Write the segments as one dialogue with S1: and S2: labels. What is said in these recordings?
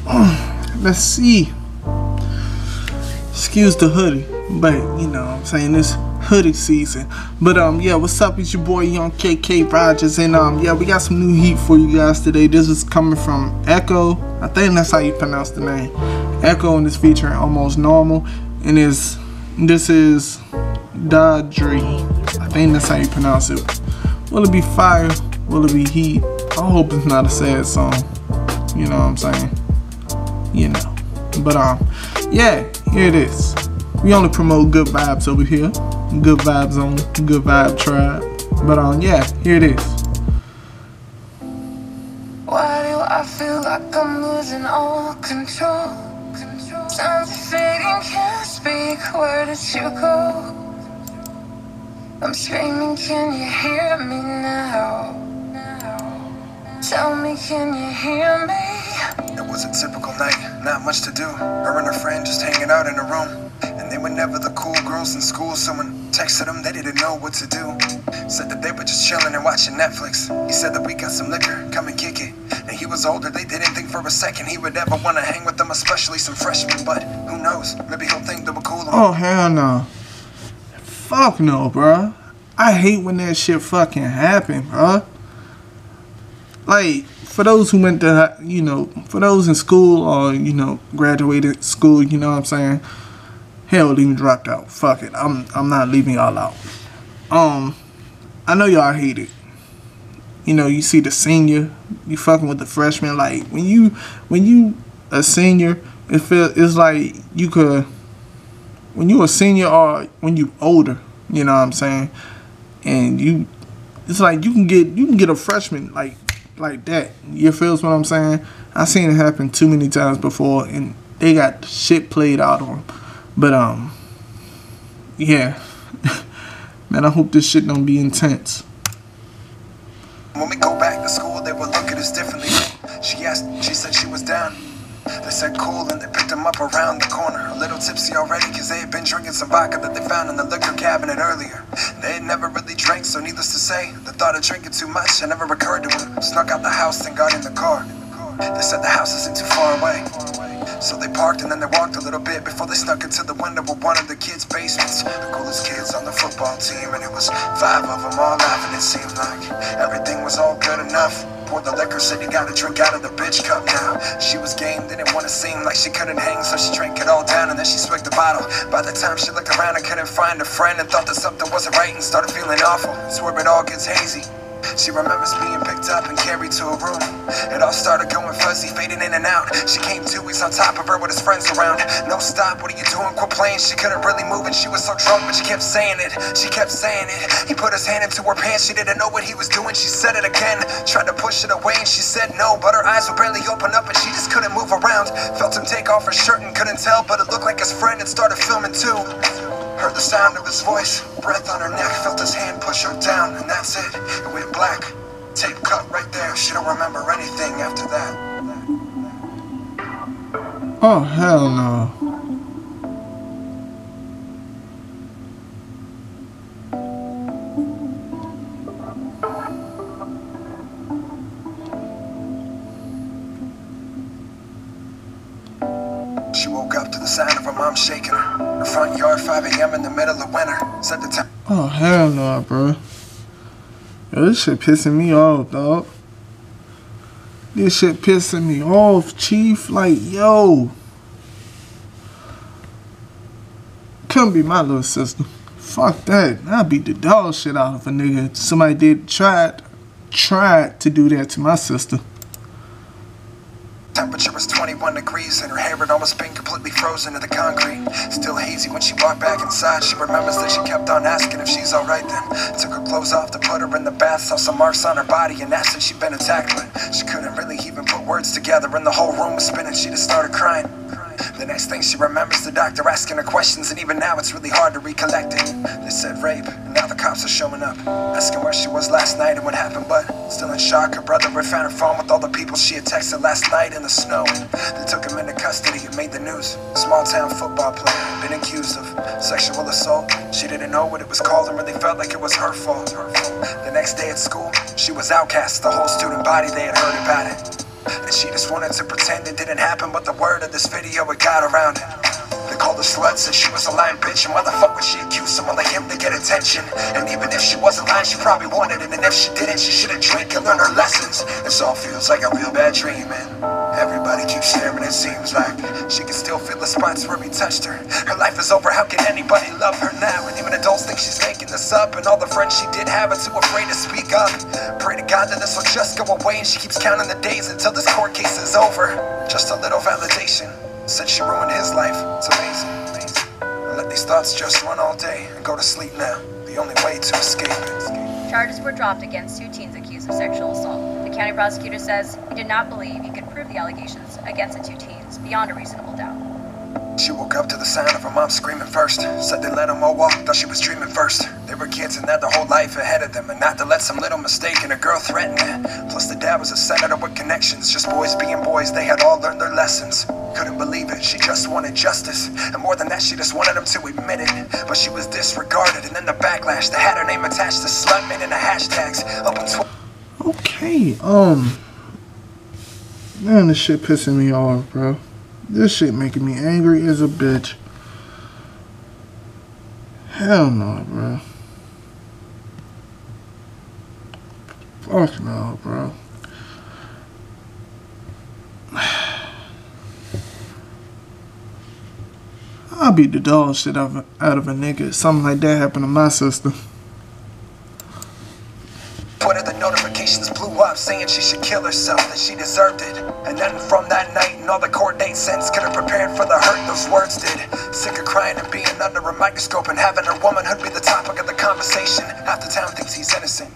S1: Let's see. Excuse the hoodie, but you know what I'm saying, this hoodie season. But yeah, what's up? It's your boy Young KK Rogers, and yeah, we got some new heat for you guys today. This is coming from Ekoh. I think that's how you pronounce the name. Ekoh, and it's featuring Almost Normal, and this is Daudrie. I think that's how you pronounce it. Will it be fire? Will it be heat? I hope it's not a sad song. You know what I'm saying? You know. But yeah, here it is. We only promote good vibes over here. Good vibes only. Good vibe tribe. But yeah, here it is.
S2: Why do I feel like I'm losing all control? Sounds are fading, can't speak. Where did you go? I'm screaming, can you hear me now? Tell me, can you hear me?
S3: It was a typical night, not much to do. Her and her friend just hanging out in a room. And they were never the cool girls in school. Someone texted them, they didn't know what to do. Said that they were just chilling and watching Netflix. He said that we got some liquor, come and kick it. And he was older, they didn't think for a second he would ever want to hang with them, especially some freshmen. But who knows, maybe he'll think they were cool.
S1: Oh hell no. Fuck no, bruh. I hate when that shit fucking happen, bruh. Like, for those who went to, you know, for those in school or, you know, graduated school, you know what I'm saying? Hell, even dropped out. Fuck it. I'm not leaving y'all out. I know y'all hate it. You know, you see the senior, you fucking with the freshman. Like, when you a senior, it's like you could, when you a senior or when you older, you know what I'm saying? And it's like you can get a freshman like that. You feels what I'm saying? I seen it happen too many times before, and they got shit played out on them. But yeah, man, I hope this shit don't be intense.
S3: When we go back to school, they would look at us differently. She said she was down. They said cool, and they picked him up around the corner. A little tipsy already, cause they had been drinking some vodka that they found in the liquor cabinet earlier. They had never really drank, so needless to say, the thought of drinking too much had never occurred to them. Snuck out the house and got in the car. They said the house isn't too far away. So they parked and then they walked a little bit before they snuck into the window of one of the kids' basements. The coolest kids on the football team, and it was 5 of them all laughing. It seemed like everything was all good enough. Poured the liquor, said you gotta drink out of the bitch cup now. She was game, didn't want to seem like she couldn't hang, so she drank it all down and then she swigged the bottle. By the time she looked around and couldn't find a friend and thought that something wasn't right and started feeling awful. It's where it all gets hazy. She remembers being picked up and carried to a room. It all started going fuzzy, fading in and out. She came to, he's on top of her with his friends around. No, stop, what are you doing? Quit playing. She couldn't really move and she was so drunk, but she kept saying it. She kept saying it. He put his hand into her pants, she didn't know what he was doing. She said it again, tried to push it away and she said no, but her eyes would barely open up and she just couldn't move around. Felt him take off her shirt and couldn't tell, but it looked like his friend had started filming too. Heard the sound of his voice, breath on her neck, felt his hand push her down, and that's it. It went black. Tape cut right there. She don't remember anything after that.
S1: Oh hell no.
S3: She woke up to the sound of her mom shaking her. Her front yard, 5 a.m. in the middle of winter. Said the time.
S1: Oh hell no, bro. Yo, this shit pissing me off, dog. This shit pissing me off, chief. Like, yo. Couldn't be my little sister. Fuck that. I beat the dog shit out of a nigga. Somebody tried to do that to my sister.
S3: Temperature was 21 degrees and her hair had almost been completely frozen to the concrete. Still hazy when she walked back inside. She remembers that she kept on asking if she's alright then. Took her clothes off to put her in the bath, saw some marks on her body and asked if she'd been attacked, but she couldn't really even put words together and the whole room was spinning. She just started crying. The next thing she remembers the doctor asking her questions, and even now it's really hard to recollect it. They said rape, and now the cops are showing up, asking where she was last night and what happened, but still in shock. Her brother had found her phone with all the people she had texted last night in the snow. They took him into custody and made the news. Small town football player, been accused of sexual assault. She didn't know what it was called and really felt like it was her fault. The next day at school, she was outcast. The whole student body, they had heard about it. And she just wanted to pretend it didn't happen, but the word of this video, it got around. They called her slut, said she was a lying bitch, and why the fuck would she accuse someone like him to get attention? And even if she wasn't lying, she probably wanted it, and if she didn't, she should've drank and learned her lessons. This all feels like a real bad dream, and everybody keeps staring, it seems like she can still feel the spots where we touched her. Her life is over, how can anybody love her now? And even adults think she's making this up, and all the friends she did have are too afraid to speak up. Pray to God that this will just go away, and she keeps counting the days until this court case is over. Just a little validation, said she ruined his life. It's amazing. I let these thoughts just run all day and go to sleep now. The only way to escape it.
S4: Charges were dropped against 2 teens accused of sexual assault. The county prosecutor says he did not believe he could prove the allegations against the 2 teens beyond a reasonable doubt.
S3: She woke up to the sound of her mom screaming first. Said they let them all walk, thought she was dreaming first. They were kids and had their whole life ahead of them, and not to let some little mistake and a girl threaten it. Plus the dad was a senator with connections. Just boys being boys, they had all learned their lessons. Couldn't believe it, she just wanted justice. And more than that, she just wanted him to admit it. But she was disregarded, and then the backlash. They had her name attached to slut, made in the hashtags. Up until
S1: Okay, man, this shit pissing me off, bro. This shit making me angry as a bitch. Hell no, bro. Fuck no, bro. I'll beat the dog shit out of a nigga if something like that happened to my sister.
S3: Twitter, the notifications blew up saying she should kill herself, that she deserved it. And then from that night and all the court dates since could have prepared for the hurt those words did. Sick of crying and being under a microscope and having her womanhood be the topic of the conversation. Half the town thinks he's innocent.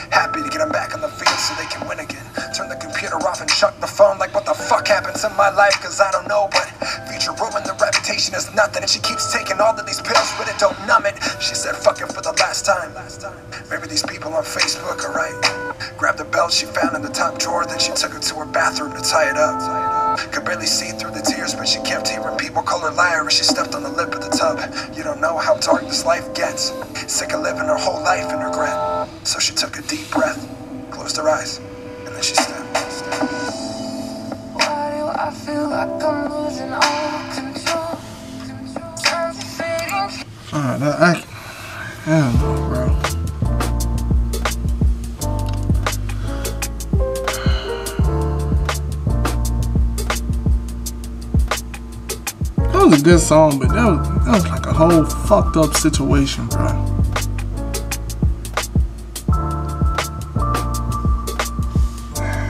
S3: Happy to get him back on the field so they can win again. Turn the computer off and chuck the phone like what the fuck happened to my life, cause I don't know. But future ruin, the reputation is nothing, and she keeps taking all of these pills but it don't numb it. She said fuck it for the last time. Maybe these people on Facebook are right. Grabbed the belt she found in the top drawer, then she took it to her bathroom to tie it up. Could barely see through the tears, but she kept hearing people call her liar as she stepped on the lip of the tub. You don't know how dark this life gets. Sick of living her whole life in regret. So she took a deep breath, closed her eyes, and then she stepped.
S2: Why do I feel like I'm losing all control? Time's are fading.
S1: Alright, hell no, bro. That was a good song, but that was like a whole fucked up situation, bro.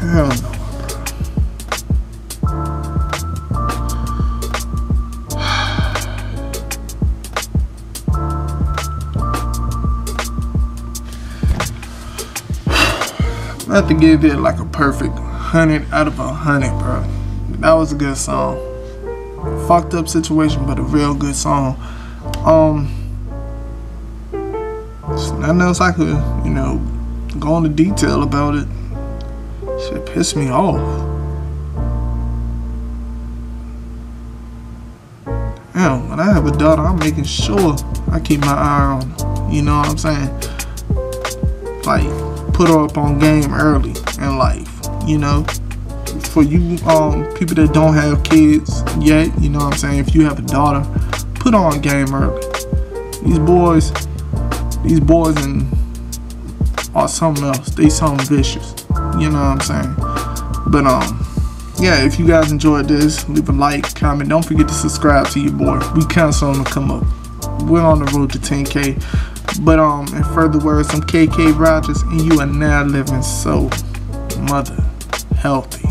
S1: Hell no, bro. I have to give it like a perfect 100 out of 100, bro. That was a good song. Fucked up situation, but a real good song. There's nothing else I could, go into detail about it. Shit pissed me off. Damn, when I have a daughter, I'm making sure I keep my eye on her. You know what I'm saying? Like, put her up on game early in life, For you people that don't have kids yet, you know what I'm saying? If you have a daughter, put her on game early. These boys are something else. They something vicious. You know what I'm saying? But yeah, if you guys enjoyed this, leave a like, comment. Don't forget to subscribe to your boy. We count on to come up. We're on the road to 10K. But in further words, I'm KK Rogers, and you are now living so mother healthy.